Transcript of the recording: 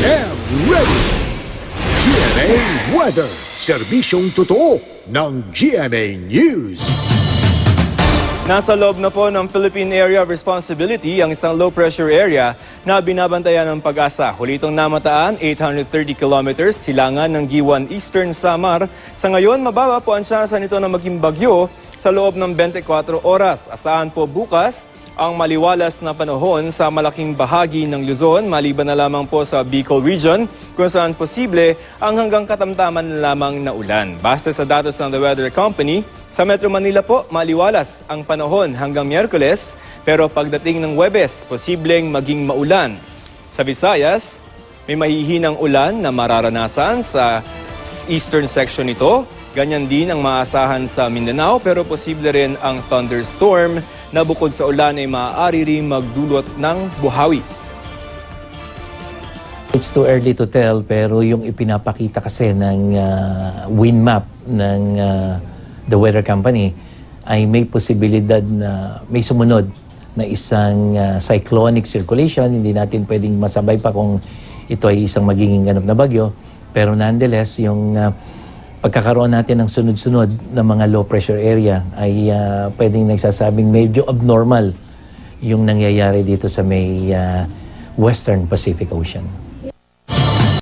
and ready! GMA Weather, serbisyong totoo ng GMA News. Nasa loob na po ng Philippine Area of Responsibility ang isang low-pressure area na binabantayan ng Pag-asa. Huli itong namataan, 830 kilometers silangan ng Giwan Eastern Samar. Sa ngayon, mababa po ang tsansa nito na maging bagyo sa loob ng 24 oras. Asahan po bukas ang maliwalas na panahon sa malaking bahagi ng Luzon, maliban na lamang po sa Bicol Region, kung saan posible ang hanggang katamtaman na lamang na ulan. Base sa datos ng The Weather Company, sa Metro Manila po, maliwalas ang panahon hanggang Miyerkules, pero pagdating ng Huwebes, posibleng maging maulan. Sa Visayas, may mahihinang ulan na mararanasan sa eastern section nito. Ganyan din ang maasahan sa Mindanao, pero posible rin ang thunderstorm na bukod sa ulan ay maaari rin magdulot ng buhawi. It's too early to tell, pero yung ipinapakita kasi ng wind map ng the weather company ay may posibilidad na may sumunod na isang cyclonic circulation. Hindi natin pwedeng masabay pa kung ito ay isang magiging ganap na bagyo. Pero nonetheless, yung pagkakaroon natin ng sunod-sunod na mga low pressure area ay pwedeng nagsasabing medyo abnormal yung nangyayari dito sa may Western Pacific Ocean.